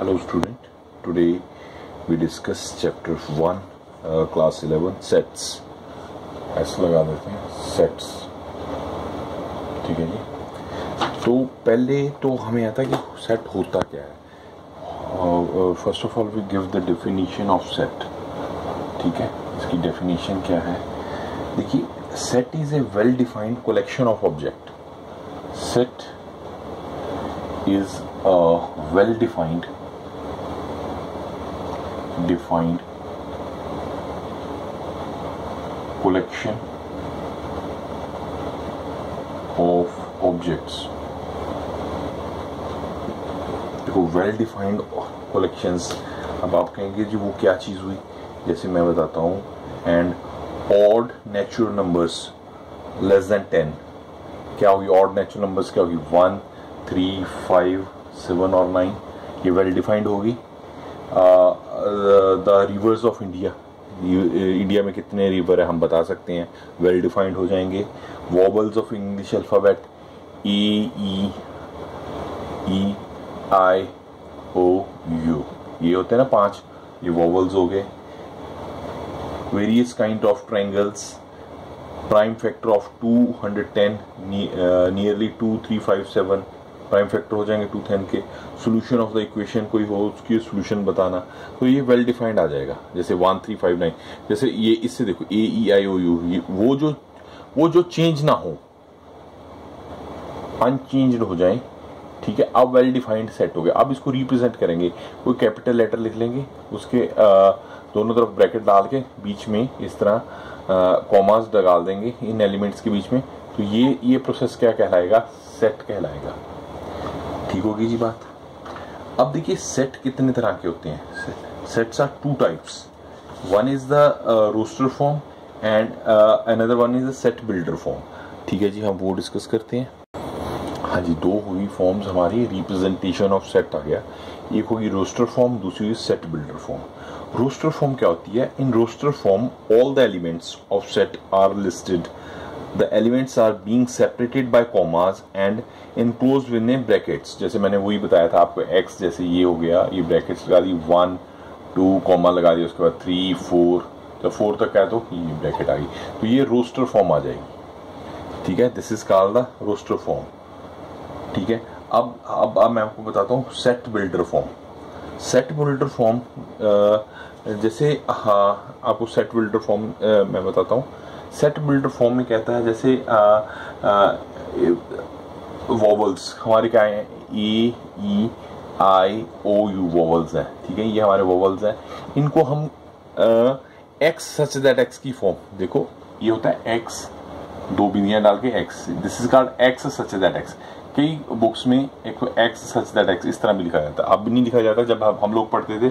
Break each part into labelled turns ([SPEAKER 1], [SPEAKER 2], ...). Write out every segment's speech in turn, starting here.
[SPEAKER 1] Hello student, today we discuss chapter 1 class 11 sets. ऐसे लगा देते हैं sets, ठीक है जी। तो पहले तो हमें आता है कि set होता क्या है। First of all we give the definition of set, ठीक है। इसकी डेफिनेशन क्या है, देखिए set is a well defined collection of object. Set is a well defined collection of objects। देखो वेल डिफाइंड कलेक्शंस, अब आप कहेंगे जी वो क्या चीज हुई, जैसे मैं बताता हूँ, and odd natural numbers less than 10। क्या होगी ऑड नेचुरल नंबर्स, क्या होगी 1, 3, 5, 7 और 9, ये वेल डिफाइंड होगी। The reverse of India, India में कितने रिवर है हम बता सकते हैं, वेल डिफाइंड हो जाएंगे। Vowels of English alphabet A E I O U, ये होते हैं ना 5, ये वॉबल्स हो गए। Various kind of triangles, prime factor of 210, nearly 2, 3, 5, 7 prime factor हो जाएंगे 210 के। सोल्यूशन ऑफ द इक्वेशन कोई हो उसकी सोल्यूशन बताना, तो ये वेल डिफाइंड आ जाएगा। जैसे 1, 3, 5, 9, जैसे ये इससे देखो ए ई आई ओ यू, ये वो जो चेंज ना हो, अनचेंज्ड हो जाए, ठीक है। अब वेल डिफाइंड सेट हो गया। अब इसको रिप्रेजेंट करेंगे, कोई कैपिटल लेटर लिख लेंगे, उसके दोनों तरफ ब्रैकेट डाल के बीच में इस तरह कॉमास डाल देंगे इन एलिमेंट्स के बीच में, तो ये प्रोसेस क्या कहलाएगा, सेट कहलाएगा। ठीक होगी जी बात। अब देखिए सेट कितने तरह के होते हैं। Sets are 2 types, one is the roster form and another one is the set builder form, ठीक है जी। हम वो डिस्कस करते हैं। हाँ जी, 2 हुई फॉर्म्स हमारी, रिप्रेजेंटेशन ऑफ सेट आ गया। एक होगी रोस्टर फॉर्म, दूसरी set builder form. Roster form क्या होती है, in roster form all the elements of set are listed, the elements are being separated by commas and enclosed within brackets। जैसे मैंने वही बताया था आपको, x जैसे ये हो गया, ये ब्रैकेट्स लगा दी, 1, 2 कॉमा लगा दिया, उसके बाद 3, 4, जब 4 तक है तो ये ब्रैकेट आ गई, तो ये रोस्टर फॉर्म आ जाएगी, ठीक है। This is called the roster form, ठीक है। अब मैं आपको बताता हूँ set builder form. Set builder form जैसे, हाँ आपको सेट बिल्डर फॉर्म मैं बताता हूँ। सेट बिल्डर फॉर्म में कहता है जैसे वॉवल्स हमारे क्या है, ए E I O you vowels हैं, ठीक है। ये हमारे वॉवल्स हैं, इनको हम एक्स सच दैट एक्स की फॉर्म, देखो ये होता है एक्स, 2 बिंदियां डाल के x, this is called x such that x. कई बुक्स में एक एक्स सच दैट एक्स इस तरह भी लिखा जाता है, अब भी नहीं लिखा जाता, जब हम लोग पढ़ते थे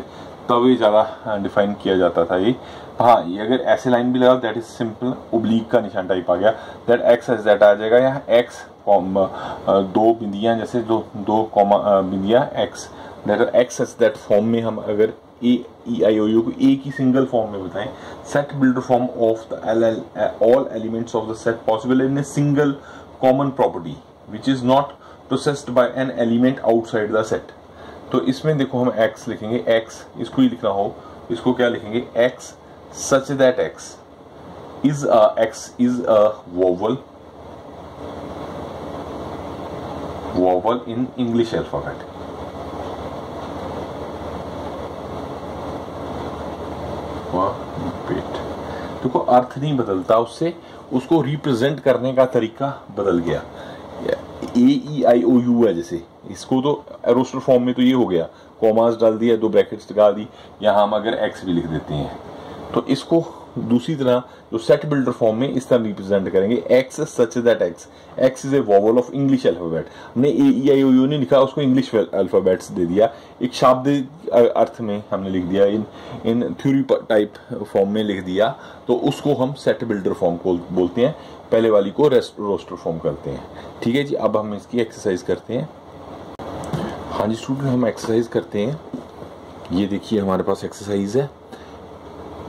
[SPEAKER 1] तब ये ज़्यादा डिफाइन किया जाता था ये। हाँ, ये अगर ऐसे लाइन भी लगा दैट इज सिंपल ओब्लिक का निशान टाइप आ गया, दैट एक्स एज दैट आ जाएगा। यहाँ एक्स 2 बिंदियां, जैसे 2 कॉमा बिंदियां x, that x as that form में हम अगर ए ई आई ओ यू को ए की सिंगल फॉर्म में बताएं, set builder form of the all elements of the set possible in a single common property which is not processed bye an element outside the set. तो इसमें देखो हम x लिखेंगे, x इसको ही लिखना हो, इसको क्या लिखेंगे, x such that x is a vowel in English alphabet। देखो अर्थ नहीं बदलता उससे, उसको रिप्रेजेंट करने का तरीका बदल गया। ए ई आई ओ यू है, जैसे इसको तो रोस्टर फॉर्म में तो ये हो गया, कॉमास डाल दिया, 2 ब्रैकेट्स लगा दी, यहाँ हम अगर एक्स भी लिख देते हैं, तो इसको दूसरी तरह जो सेट बिल्डर फॉर्म में इस तरह रिप्रेजेंट करेंगे, x such that x, x is a vowel of English alphabet. हमने ए ई आई ओ यू नहीं लिखा, उसको इंग्लिश अल्फाबेट्स दे दिया, एक शाब्दिक अर्थ में हमने लिख दिया, इन थ्योरी टाइप फॉर्म में लिख दिया, तो उसको हम सेट बिल्डर फॉर्म को बोलते हैं। पहले वाली को रोस्टर फॉर्म करते हैं, ठीक है जी। अब हम इसकी एक्सरसाइज करते हैं। हाँ जी स्टूडेंट, हम एक्सरसाइज करते हैं। ये देखिए हमारे पास एक्सरसाइज है।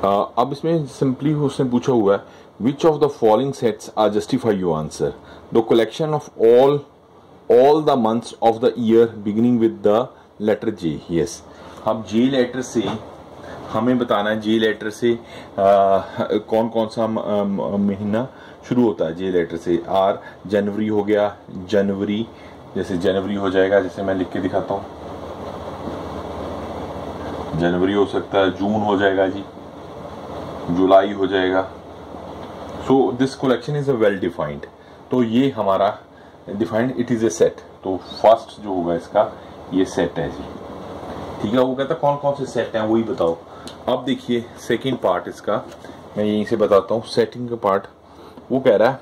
[SPEAKER 1] अब इसमें सिंपली उसने पूछा हुआ है, which of the following sets are justify your answer, the collection of all the months of the year beginning with the letter J, yes. हम जे लेटर से हमें बताना है, जे लेटर से कौन कौन सा महीना शुरू होता है। जे लेटर से आर, जनवरी हो गया, जनवरी, जैसे जनवरी हो जाएगा, जैसे मैं लिख के दिखाता हूँ, जनवरी हो सकता है, जून हो जाएगा जी, जुलाई हो जाएगा। So this collection is a well defined. तो ये हमारा defined, it is a set. तो फर्स्ट जो होगा इसका ये सेट है जी, ठीक है। वो कहता है कौन कौन से सेट हैं वही बताओ। अब देखिए सेकंड पार्ट इसका मैं यहीं से बताता हूँ। सेटिंग का पार्ट वो कह रहा है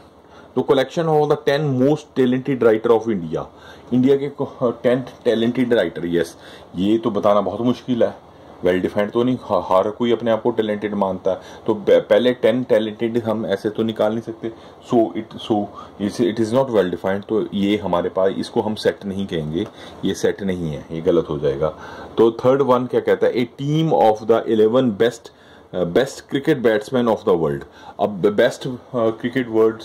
[SPEAKER 1] the collection of the 10 most talented writer of India. India के 10 टैलेंटेड राइटर, यस। ये तो बताना बहुत मुश्किल है, वेल डिफाइंड तो नहीं, हर कोई अपने आप को टैलेंटेड मानता है, तो पहले 10 टैलेंटेड हम ऐसे तो निकाल नहीं सकते। So it is not well defined. तो ये हमारे पास, इसको हम सेट नहीं कहेंगे, ये सेट नहीं है, ये गलत हो जाएगा। तो थर्ड वन क्या कहता है, a team of the 11 best cricket batsman of the world. अब बेस्ट क्रिकेट वर्ल्ड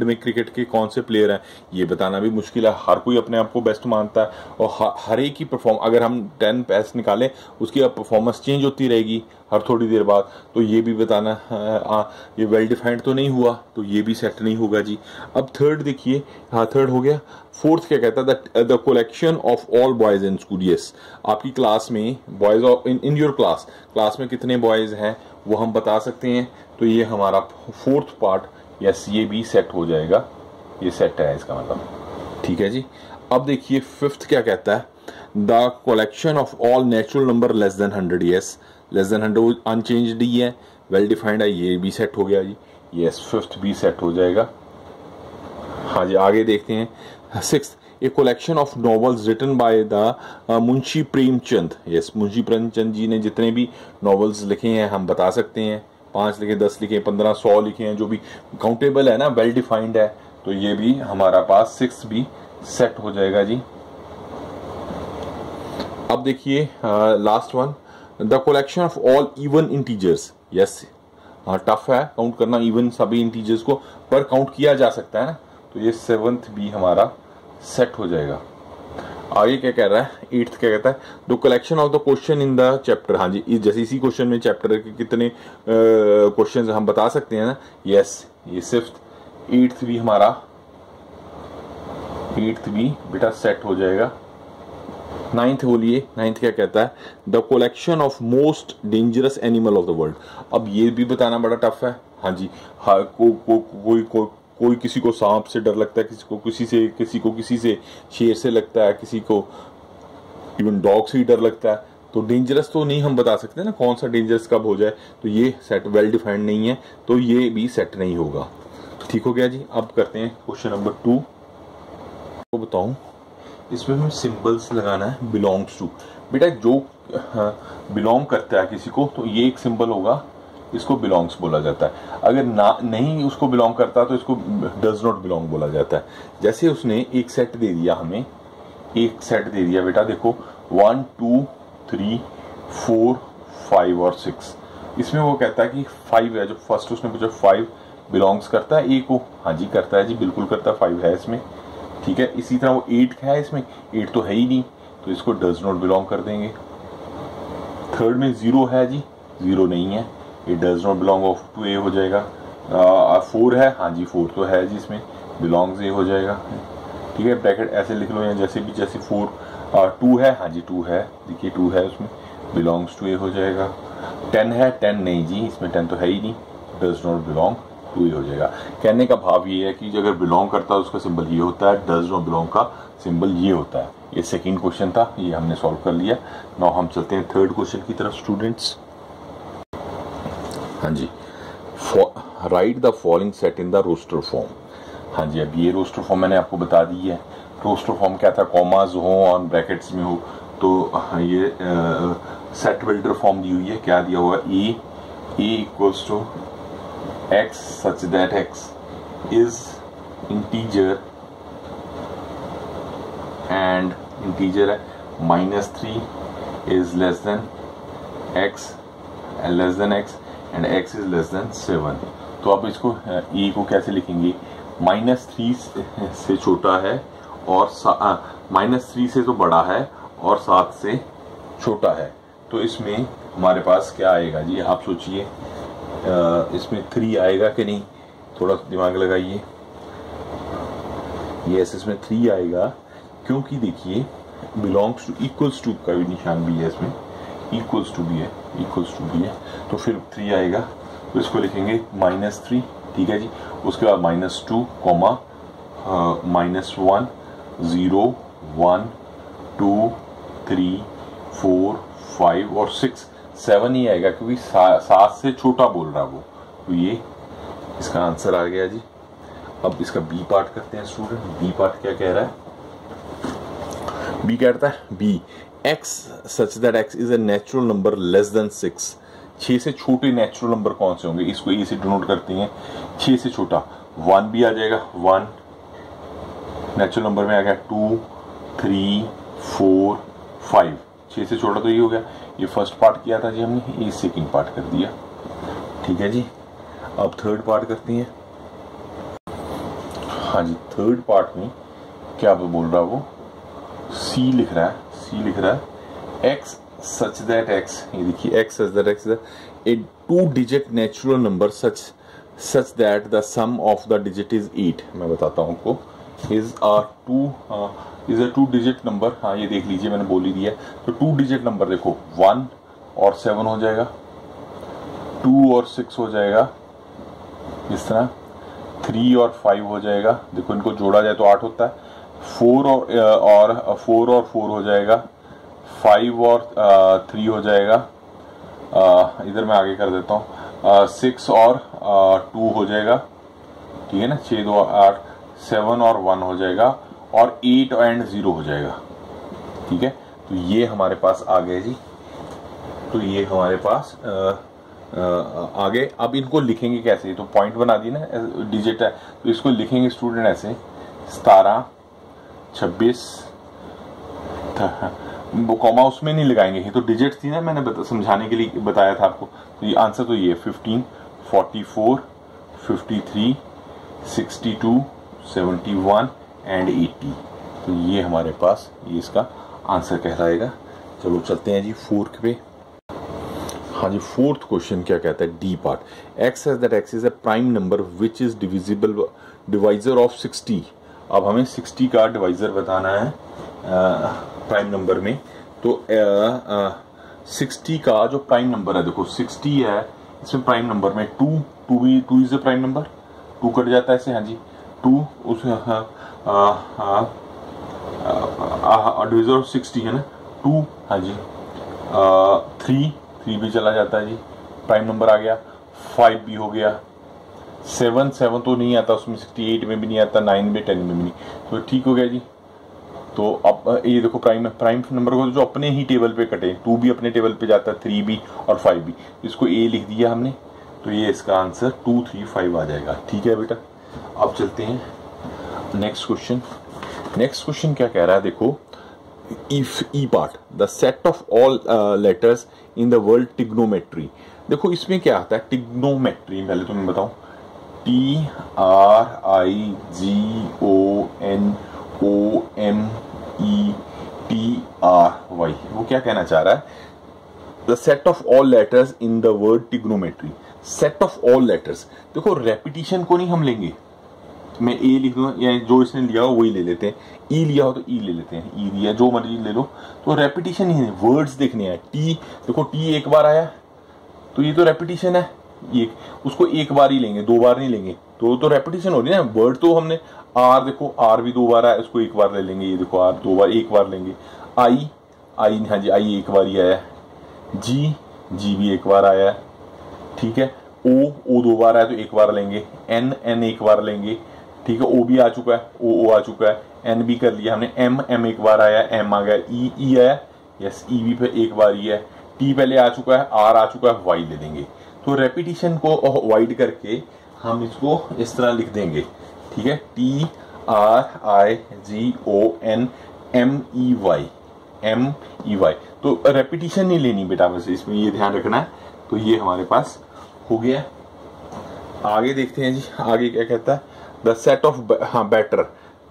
[SPEAKER 1] में क्रिकेट के कौन से प्लेयर हैं ये बताना भी मुश्किल है, हर कोई अपने आप को बेस्ट मानता है, और हर एक की परफॉर्म, अगर हम 10 बेस्ट निकालें उसकी अब परफॉर्मेंस चेंज होती रहेगी हर थोड़ी देर बाद, तो ये भी बताना ये वेल डिफाइंड तो नहीं हुआ, तो ये भी सेट नहीं होगा जी। अब थर्ड देखिए, हाँ थर्ड हो गया। फोर्थ क्या कहता है, the collection of all boys in school, yes. आपकी क्लास में बॉयज इन योर क्लास में कितने बॉयज हैं वो हम बता सकते हैं, तो ये हमारा फोर्थ पार्ट, यस, ये भी सेट हो जाएगा, ये सेट है इसका मतलब, ठीक है जी। अब देखिए फिफ्थ क्या कहता है, the collection of all natural number less than 100, yes. Less than 100 unchanged ही है, वेल डिफाइंड है, ये भी सेट हो गया जी, यस, फिफ्थ भी सेट हो जाएगा। हाँ जी, आगे देखते हैं। Sixth, a collection of novels written by the Munshi Premchand, yes. Munshi Premchand ji ने जितने भी नॉवेल्स लिखे हैं हम बता सकते हैं, 5 लिखे, 10 लिखे, 15, 100 लिखे हैं, जो भी काउंटेबल है ना, वेल डिफाइंड है, तो ये भी हमारा पास 6 भी सेट हो जाएगा जी। अब देखिए last one, the collection of all even integers, yes. हाँ टफ है काउंट करना इवन सभी इंटीजर्स को, पर काउंट किया जा सकता है ना, तो ये 7th भी हमारा सेट हो जाएगा। आगे क्या कह रहा है, 8th क्या कहता है, the collection of the question in the chapter, हाँ जी, जैसे इसी क्वेश्चन में चैप्टर के कितने क्वेश्चंस हम बता सकते हैं ना, यस, ये 8th भी हमारा, 8th भी बेटा सेट हो जाएगा। 9th बोलिए, 9th क्या कहता है, the collection of most dangerous animal of the world. अब ये भी बताना बड़ा टफ है, हाँ जी, कोई किसी को सांप से डर लगता है, किसी को किसी से शेर से लगता है, किसी को इवन डॉग से ही डर लगता है, तो डेंजरस तो नहीं हम बता सकते ना, कौन सा डेंजरस कब हो जाए, तो ये सेट वेल डिफाइंड नहीं है, तो ये भी सेट नहीं होगा। ठीक हो गया जी। अब करते हैं क्वेश्चन नंबर 2 को बताऊं, इसमें हमें सिंबल्स लगाना है, बिलोंग्स टू। बेटा जो बिलोंग करता है किसी को, तो ये एक सिंबल होगा, इसको बिलोंग्स बोला जाता है। अगर नहीं उसको बिलोंग करता तो इसको डज नॉट बिलोंग बोला जाता है। जैसे उसने एक सेट दे दिया, हमें एक सेट दे दिया बेटा, देखो 1 2 3 4 5 और 6, इसमें वो कहता है कि 5 है, जो फर्स्ट उसने पूछा 5 बिलोंग्स करता है ए को, हाँ जी करता है जी, बिल्कुल करता है, 5 है इसमें, ठीक है। इसी तरह वो 8 है, इसमें 8 तो है ही नहीं, तो इसको डज नॉट बिलोंग कर देंगे। थर्ड में 0 है जी, 0 नहीं है, ये does not belong of to A हो जाएगा। 4 है, हाँ जी 4 तो है जी, इसमें बिलोंग्स ए हो जाएगा, ठीक है। ब्रैकेट ऐसे लिख लो, या जैसे 4 2 है, हाँ जी 2 है, देखिए 2 है, उसमें बिलोंग्स टू ए हो जाएगा। 10 है, 10 नहीं जी, इसमें 10 तो है ही नहीं, does not belong to A हो जाएगा। कहने का भाव ये है कि अगर बिलोंग करता है उसका सिंबल ये होता है, डज नॉट बिलोंग का सिंबल ये होता है। ये सेकंड क्वेश्चन था, ये हमने सॉल्व कर लिया। नाउ हम चलते हैं थर्ड क्वेश्चन की तरफ स्टूडेंट्स। हाँ जी, write the following set in the roster form. हाँ जी, अब ये रोस्टर फॉर्म मैंने आपको बता दी है। रोस्टर फॉर्म क्या था, कॉमाज हो और ब्रैकेट्स में हो, तो ये सेट बिल्डर फॉर्म दी हुई है। क्या दिया हुआ, A equals to x such that x is integer and integer है, -3 is less than x and x is less than 7। तो अब इसको e को कैसे लिखेंगे, -3 से छोटा है और -3 से तो बड़ा है और 7 से छोटा है। तो इसमें हमारे पास क्या आएगा जी, आप सोचिए, इसमें 3 आएगा कि नहीं, थोड़ा दिमाग लगाइए। यस, इसमें 3 आएगा, क्योंकि देखिए बिलोंग्स टू इक्वल्स टू का भी निशान भी है इसमें, इक्वल्स टू भी है, इक्वल्स टू भी है, तो फिर 3 आएगा। तो इसको लिखेंगे -3, ठीक है जी। उसके बाद -2, -1, 0, 1, 2, 3, 4, 5 और 6, 7 ही आएगा, क्योंकि 7 से छोटा बोल रहा वो। तो ये इसका आंसर आ गया जी। अब इसका बी पार्ट करते हैं स्टूडेंट। बी पार्ट क्या कह रहा है? बी कहता है B, x such that x is a natural number less than 6। 6 से छोटे नेचुरल नंबर कौन से होंगे, इसको ए से डिनोट करते हैं। 6 से छोटा 1 भी आ जाएगा, 1 नेचुरल नंबर में आ गया, 2, 3, 4, 5। 6 से छोटा तो ये हो गया। ये फर्स्ट पार्ट किया था जी हमने, ये सेकंड पार्ट कर दिया, ठीक है जी। अब थर्ड पार्ट करते हैं। हाँ जी, थर्ड पार्ट में क्या बोल रहा है वो, सी लिख रहा है, सी लिख रहा है x सच दैट x, ये देखिए x such that x is a 2 digit natural number such that the sum of the digit is 8। मैं बताता हूँ आपको, इज अ 2 डिजिट नंबर। हाँ ये देख लीजिए, मैंने बोल ही दिया। तो 2 डिजिट नंबर देखो, 1 और 7 हो जाएगा, 2 और 6 हो जाएगा, इस तरह 3 और 5 हो जाएगा। देखो इनको जोड़ा जाए तो 8 होता है। 4 और 4 हो जाएगा, 5 और 3 हो जाएगा, इधर मैं आगे कर देता हूँ, 6 और 2 हो जाएगा, ठीक है ना, 6, 2, 8, 7 और 1 हो जाएगा, और 8 एंड 0 हो जाएगा, ठीक है। तो ये हमारे पास आ गए जी। तो ये हमारे पास आगे। अब इनको लिखेंगे कैसे, तो पॉइंट बना दी ना, डिजिट है, तो इसको लिखेंगे स्टूडेंट ऐसे, 17, 26, वो कॉमा उसमें नहीं लगाएंगे, ये तो डिजिट थी ना, मैंने समझाने के लिए बताया था आपको। तो ये आंसर तो ये 15, 44, 53, 62, 71 एंड 80। तो ये हमारे पास ये इसका आंसर कहलाएगा। चलो चलते हैं जी फोर्थ पे। हाँ जी, फोर्थ क्वेश्चन क्या कहता है, D part, x says that x is a prime number which is divisible divisor of 60। अब हमें 60 का डिवाइजर बताना है प्राइम नंबर में। तो 60 का जो प्राइम नंबर है, देखो 60 है, इसमें प्राइम नंबर में 2 is a prime number, 2 cut जाता है इससे, हाँ जी, 2 उस डिविजर ऑफ 60 है ना, 2, हाँ जी, 3 भी चला जाता है जी, प्राइम नंबर आ गया, 5 भी हो गया, 7 तो नहीं आता उसमें, 68 में भी नहीं आता, 9 में, 10 में भी नहीं, तो ठीक हो गया जी। तो अब ये देखो प्राइम नंबर को जो अपने ही टेबल पे कटे, 2 भी अपने टेबल पे जाता है, 3 भी और 5 भी, इसको ए लिख दिया हमने, तो ये इसका आंसर 2, 3, 5 आ जाएगा, ठीक है बेटा। अब चलते हैं नेक्स्ट क्वेश्चन। नेक्स्ट क्वेश्चन क्या कह रहा है, देखो, if E part, the set of all letters in the world trigonometry. देखो इसमें क्या आता है, टिग्नोमेट्री, पहले तो मैं बताऊं, TRIGONOMETRY, वो क्या कहना चाह रहा है, the set of all letters in the word trigonometry. Set of all letters, देखो रेपिटेशन को नहीं हम लेंगे, मैं ए लिख दूंगा, या जो इसने लिया हो वही ले लेते हैं, ई लिया हो तो ई ले लेते हैं, ई लिया जो मर्जी ले लो, तो रेपिटेशन ही है, वर्ड्स देखने हैं। टी देखो, टी एक बार आया तो ये तो रेपिटेशन है, ये उसको एक बार ही लेंगे, 2 बार नहीं लेंगे, तो रेपिटेशन हो रही है ना। वर्ड तो हमने, आर देखो, आर भी 2 बार आया, उसको एक बार ले लेंगे, ये देखो आर 2 बार, एक बार लेंगे। आई, हाँ जी, आई एक बार ही आया। जी भी एक बार आया, ठीक है। ओ 2 बार आया तो एक बार लेंगे। एन एक बार लेंगे, ठीक है, ओ भी आ चुका है, ओ आ चुका है, एन भी कर लिया हमने। एम एक बार आया, एम आ गया, ई आया, यस, ई भी पे एक बार ही है। टी पहले आ चुका है, आर आ चुका है, वाई ले लेंगे। तो रेपिटेशन को अवॉइड करके हम इसको इस तरह लिख देंगे, ठीक है, TRIGONMEY। तो रेपिटेशन नहीं लेनी बेटा, बस इसमें ये ध्यान रखना है। तो ये हमारे पास हो गया। आगे देखते हैं जी, आगे क्या कहता है, द सेट ऑफ, हाँ, बेटर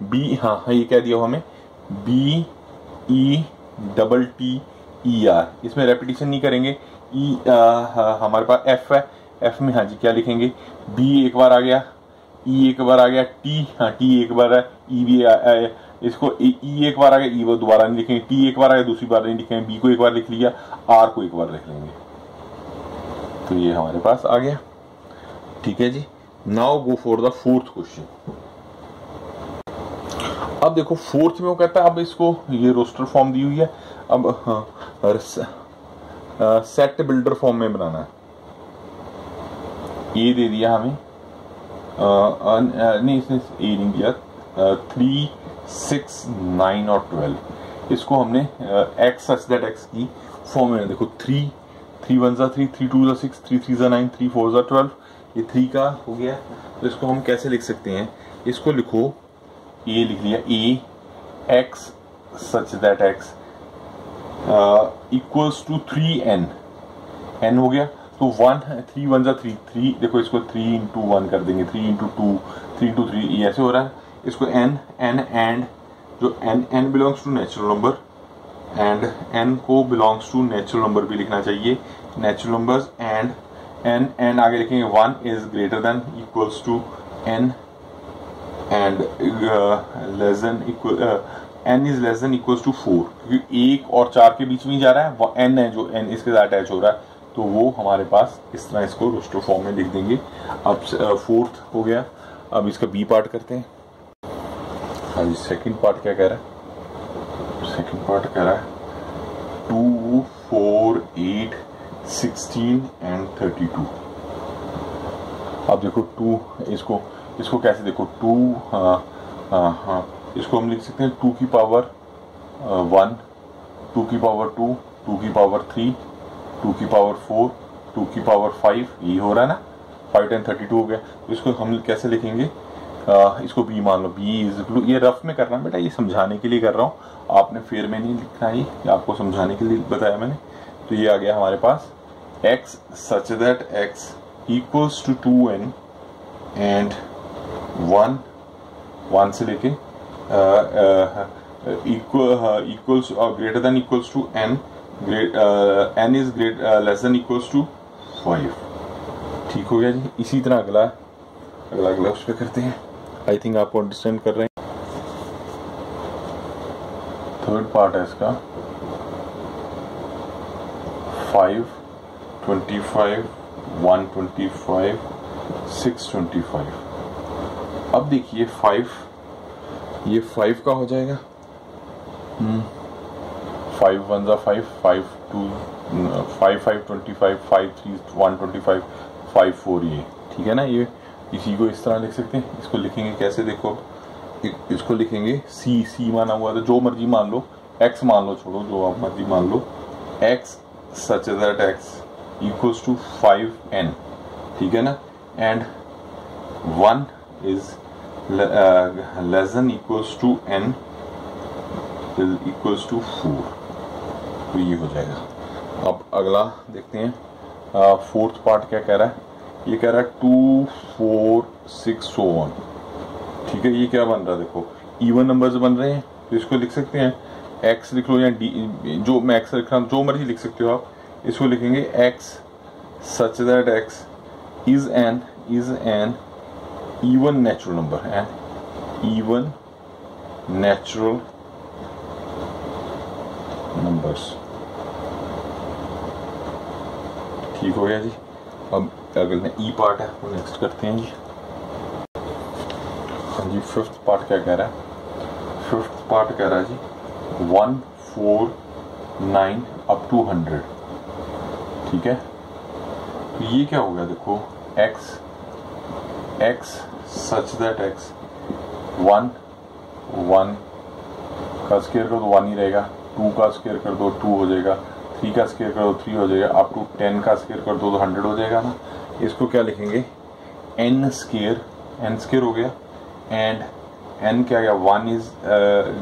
[SPEAKER 1] बी, हाँ ये कह दिया हमें BETTER, इसमें रेपिटेशन नहीं करेंगे। ई हमारे पास एफ है, एफ में हाँ जी क्या लिखेंगे, बी एक बार आ गया, ई एक बार आ गया, टी, हाँ टी एक बार है, ई भी इसको ई एक बार आ गया, ई वो दोबारा नहीं लिखेंगे, टी एक बार आ गया दूसरी बार नहीं लिखेंगे, बी को एक बार लिख लिया, आर को एक बार लिख लेंगे। तो ये हमारे पास आ गया। ठीक है जी, now go for the fourth question. अब देखो फोर्थ में वो कहता है अब इसको ये रोस्टर फॉर्म दी हुई है, अब हाँ सेट बिल्डर फॉर्म में बनाना है। ये दे दिया हमें नहीं इसने ए नहीं दिया, 3, 6, 9 और 12। इसको हमने एक्स सच दैट एक्स की फॉर्म में देखो 3 1 3, 3 2 6, 3 3 9, 3 4 12, ये 3 का हो गया। तो इसको हम कैसे लिख सकते हैं, इसको लिखो, ये लिख लिया A x such that x equals to 3n, n हो गया तो 1 3 1 3 3, देखो इसको 3 इंटू 1 कर देंगे, 3 इंटू 2, 3 इंटू 3, ये ऐसे हो रहा है। इसको n एंड जो n belongs to natural number and n को बिलोंग्स टू नेचुरल नंबर भी लिखना चाहिए, नेचुरल नंबर्स एंड n आगे लिखेंगे 1 is greater than equals to n and less than equal n is less than equals to 4, क्योंकि 1 और 4 के बीच में ही जा रहा है, वो n है जो n इसके साथ अटैच हो रहा है, तो वो हमारे पास इस तरह इसको रोस्टर फॉर्म में लिख देंगे। अब फोर्थ हो गया, अब इसका बी पार्ट करते हैं। हाँ जी, सेकंड पार्ट क्या कह रहा है, सेकंड पार्ट कह रहा है 2 4 8 16 एंड 32। अब देखो 2 इसको कैसे देखो 2 हाँ इसको हम लिख सकते हैं 2 की पावर 1, 2 की पावर 2, 2 की पावर 3, 2 की पावर 4, 2 की पावर 5, ये हो रहा है ना, 5 10 32 हो गया। तो इसको हम कैसे लिखेंगे, इसको b मान लो, b इज इक्वल, ये रफ में करना बेटा, ये समझाने के लिए कर रहा हूँ, आपने फेर में नहीं लिखना है, ये आपको समझाने के लिए बताया मैंने। तो ये आ गया हमारे पास x such that x equals to 2n and 1 से लेके equals greater than equals to n, n is less than equals to 5। ठीक हो गया जी। इसी तरह अगला उस पर करते हैं, आई थिंक आपको अंडरस्टैंड कर रहे हैं। थर्ड पार्ट है इसका 5 25 125 625। अब देखिए 5, ये 5 का हो जाएगा, 5 1 5, 5 2 5 5 25, 5 3 125, 5 4, ये ठीक है ना। ये इसी को इस तरह लिख सकते हैं। इसको लिखेंगे कैसे, देखो इसको लिखेंगे सी माना हुआ, तो जो मर्जी मान लो, x मान लो, छोड़ो जो आप मर्जी मान लो, x such that x equals to 5n, ठीक है ना, and 1 is less than equals to n equals to 4। तो ये हो जाएगा। अब अगला देखते हैं, फोर्थ पार्ट क्या कह रहा है, ये कह रहा है 2 4 6 so on। ठीक है, ये क्या बन रहा है, देखो इवन नंबर्स बन रहे हैं, तो इसको लिख सकते हैं x लिख लो या d, जो मैं x लिख रहा हूँ जो मर्जी लिख सकते हो आप। इसको लिखेंगे x such that x is an even natural number, and even natural numbers. ठीक हो गया जी। अब अगला ई पार्ट है, वो नेक्स्ट करते हैं जी। हाँ जी, फिफ्थ पार्ट क्या कह रहा है, फिफ्थ पार्ट कह रहा है जी 1 4 9 अप टू 100। ठीक है, तो ये क्या हो गया, देखो x सच दैट x 1 का स्क्वायर कर दो 1 ही रहेगा, 2 का स्क्वायर कर दो 2 हो जाएगा, 3 का स्क्वायर कर दो 3 हो जाएगा, अप टू 10 का स्क्वायर कर दो तो 100 हो जाएगा ना। इसको क्या लिखेंगे, n स्क्वायर हो गया, एंड n क्या गया, 1 is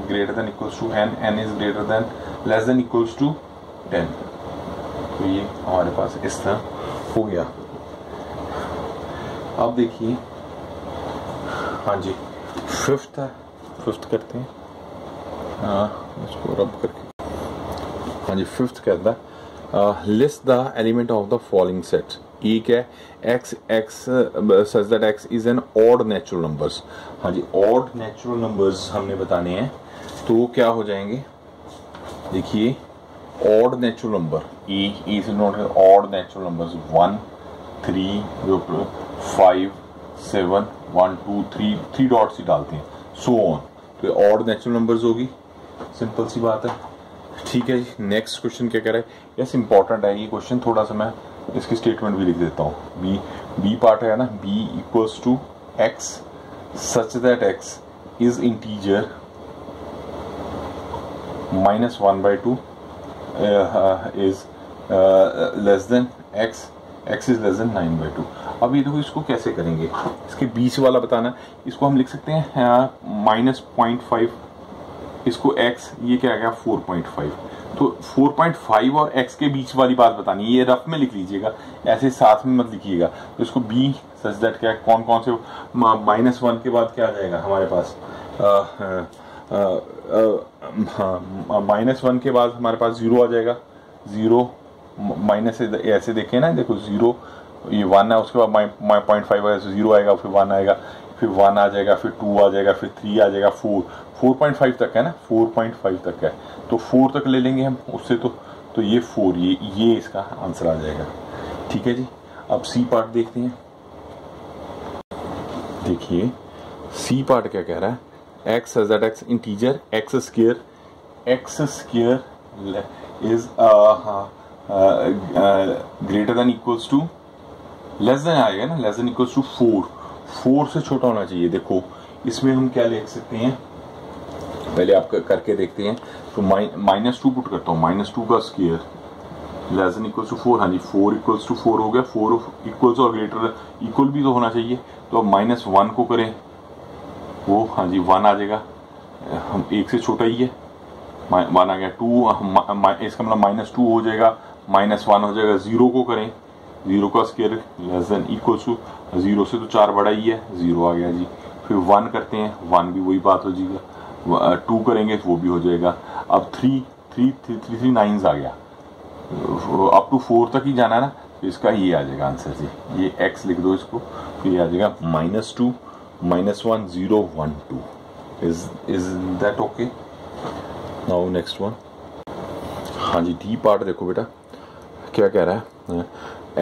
[SPEAKER 1] greater than equals to n is greater than less than equals to 10। तो ये हमारे पास इस तरह हो गया। अब देखिए, हाँ जी, फिफ्थ फिफ्थ करते हैं, हाँ इसको रब करके, हाँ जी फिफ्थ कहता है list the element of the following sets. एक है x such that x is an odd natural numbers. हाँ जी ऑड नेचुरल नंबर्स हमने बताने हैं, तो क्या हो जाएंगे, देखिए ऑड नेचुरल नंबर ए से नोट है, ऑड नेचुरल नंबर्स 1 3 5 7 1 2 3 3 डॉट्स ही डालते हैं, सो ऑन, तो ये ऑड नेचुरल नंबर्स होगी, सिंपल सी बात है। ठीक है जी, नेक्स्ट क्वेश्चन क्या कह रहा है, यस इंपॉर्टेंट है ये क्वेश्चन, थोड़ा सा मैं इसकी स्टेटमेंट भी लिख देता हूँ। बी पार्ट है ना, b equals to x such that x is integer -1/2 is less than x is less than 9/2। अब ये देखो इसको कैसे करेंगे, इसके बीच वाला बताना, इसको हम लिख सकते हैं -0.5, इसको x ये क्या आ गया 4.5, तो 4.5 और x के बीच वाली बात बतानी, ये रफ में लिख लीजिएगा, ऐसे साथ में मत लिखिएगा। तो इसको b सच दैट क्या, कौन कौन से -1 के बाद क्या आ जाएगा हमारे पास, -1 के बाद हमारे पास 0 आ जाएगा, 0 माइनस ऐसे देखें ना, देखो 0 ये 1 है, उसके बाद 0.5 आएगा, 0 आएगा, फिर 1 आएगा, फिर 1 आ जाएगा, फिर 2 आ जाएगा, फिर 3 आ जाएगा, 4.5 तक है ना, 4.5 तक है, तो 4 तक ले लेंगे हम उससे, तो ये 4, ये इसका आंसर आ जाएगा। ठीक है जी, अब सी पार्ट देखते हैं। देखिए सी पार्ट क्या कह रहा है, x such that x integer x square is greater than equals to, less than आएगा ना, लेस देन इक्वल्स टू 4 से छोटा होना चाहिए। देखो इसमें हम क्या लिख सकते हैं, पहले आप करके देखते हैं, तो -2 पुट करता हूँ, -2 का square less than equals to 4, हाँ जी 4 इक्वल्स टू 4 हो गया, 4 इक्वल्स और ग्रेटर इक्वल भी तो होना चाहिए, तो अब -1 को करें, वो हाँ जी 1 आ जाएगा, हम 1 से छोटा ही है, 1 आ गया, 2 इसका मतलब -2 हो जाएगा, -1 हो जाएगा, 0 को करें, 0 का square less than equals to 0 से तो 4 बड़ा ही है, 0 आ गया जी, फिर 1 करते हैं, 1 भी वही बात हो जाएगा, 2 करेंगे तो वो भी हो जाएगा, अब 3 9 आ गया, अप टू 4 तक ही जाना है ना, तो इसका ये आ जाएगा आंसर जी, ये x लिख दो इसको, तो ये आ जाएगा -2 -1 0 1 2। Is that okay? Now next one, हाँ जी डी पार्ट देखो बेटा क्या कह रहा है,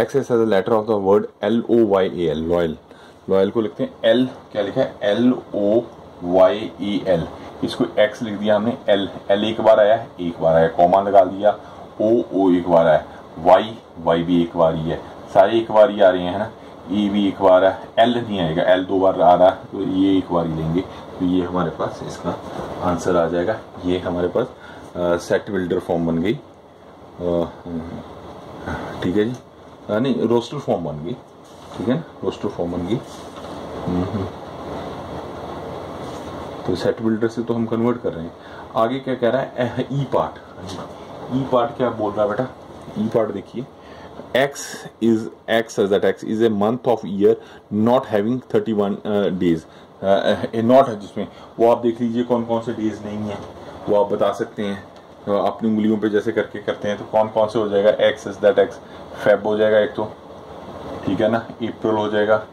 [SPEAKER 1] x as the letter of the word LOYAL, loyal, loyal को लिखते हैं L, क्या लिखा है LOYAL, इसको x लिख दिया हमने, L एक बार आया, एक बार आया, कॉमा लगा दिया, O एक बार आया, Y भी एक बार ही है, सारे एक बार ही आ रहे हैं ना, A भी एक बार है, L नहीं आएगा, L 2 बार आ रहा है, तो ये एक बार ही लेंगे, तो ये हमारे पास इसका आंसर आ जाएगा। ये हमारे पास सेट बिल्डर फॉर्म बन गई, ठीक है जी, नहीं रोस्टर फॉर्म बन गई, ठीक है ना, रोस्टर फॉर्म बन गई। तो सेट बिल्डर से तो हम कन्वर्ट कर रहे हैं। आगे क्या कह रहा है, ई पार्ट क्या बोल रहा है बेटा, ई पार्ट देखिए, x is a month of year not having 31 days, not है जिसमें, वो आप देख लीजिए कौन कौन से डेज नहीं है, वो आप बता सकते हैं, तो अपनी उंगलियों पे जैसे करके करते हैं, तो कौन कौन से हो जाएगा, x is that x, Feb हो जाएगा एक तो, ठीक है ना, अप्रैल हो जाएगा,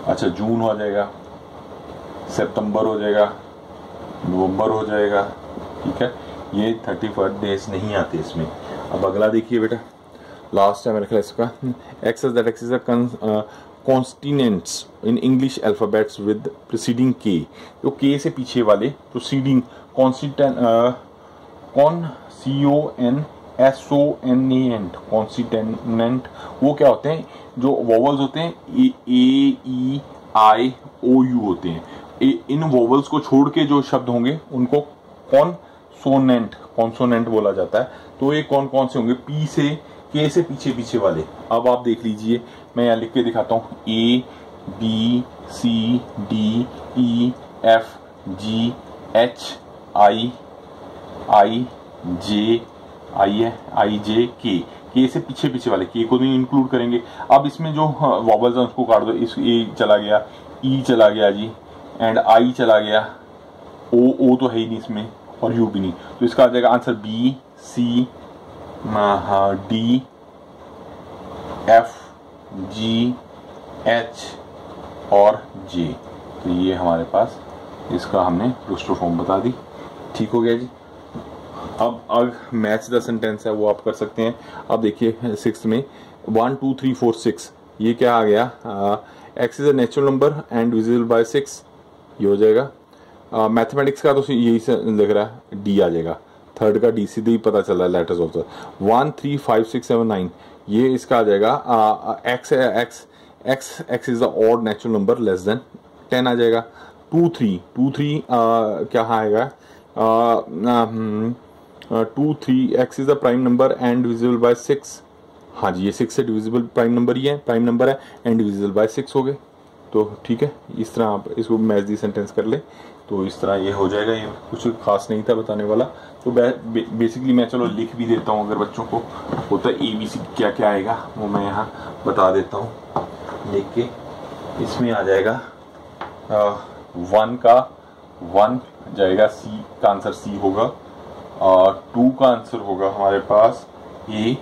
[SPEAKER 1] अच्छा जून हो जाएगा, सितंबर हो जाएगा, नवंबर हो जाएगा, ठीक है, ये 31 डेज नहीं आते इसमें। अब अगला देखिए बेटा, लास्ट है मेरे ख्याल इसका, x is that x is a consonants in English alphabets with preceding k, तो k से पीछे वाले preceding consonant consonant वो क्या होते हैं, जो वोवल्स होते हैं, a e i o u होते हैं, इन वोवल्स को छोड़ के जो शब्द होंगे उनको कॉन्सोनेंट बोला जाता है। तो ये कौन कौन से होंगे, पी से के से पीछे वाले, अब आप देख लीजिए, मैं यहाँ लिख के दिखाता हूँ, A B C D E F G H I J K से पीछे वाले, के को नहीं इंक्लूड करेंगे। अब इसमें जो वॉबल्स हैं उसको काट दो, इस ए चला गया, ई चला गया जी, एंड आई चला गया, ओ तो है ही नहीं इसमें और यू भी नहीं, तो इसका आ जाएगा answer B C D F G H और जे। तो ये हमारे पास इसका हमने प्लूस्ट्रो फॉर्म बता दी। ठीक हो गया जी। अब मैच द सेंटेंस है वो आप कर सकते हैं। अब देखिए 6 में 1 2 3 4 6 ये क्या आ गया, x is a natural number and divisible by 6, ये हो जाएगा। मैथमेटिक्स का तो यही से लग रहा है, डी आ जाएगा। थर्ड का डी सीधे ही पता चल रहा है लेटर्स ऑफ द 1 3 5 6 7 9, ये इसका आ जाएगा x x x x is the odd natural number less then 10 आ जाएगा। 2 3 क्या आएगा, 2 3 x is the prime number and divisible by 6, हाँ जी ये 6 से डिविजिबल प्राइम नंबर ही है, प्राइम नंबर है एंड डिविजिबल बाय 6 हो गए। तो ठीक है, इस तरह आप इसको मैच दी सेंटेंस कर ले तो इस तरह ये हो जाएगा। ये कुछ खास नहीं था बताने वाला, तो बेसिकली मैं चलो लिख भी देता हूँ, अगर बच्चों को होता है ABC क्या क्या आएगा वो मैं यहाँ बता देता हूँ लिख के। इसमें आ जाएगा 1 का 1 जाएगा, सी का आंसर सी होगा, 2 का आंसर होगा हमारे पास ए,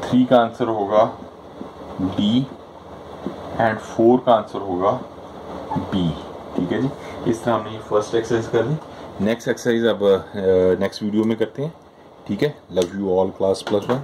[SPEAKER 1] 3 का आंसर होगा डी एंड 4 का आंसर होगा बी। ठीक है जी, इस तरह हमने ये फर्स्ट एक्सरसाइज कर ली। नेक्स्ट एक्सरसाइज अब नेक्स्ट वीडियो में करते हैं। ठीक है, लव यू ऑल क्लास +1।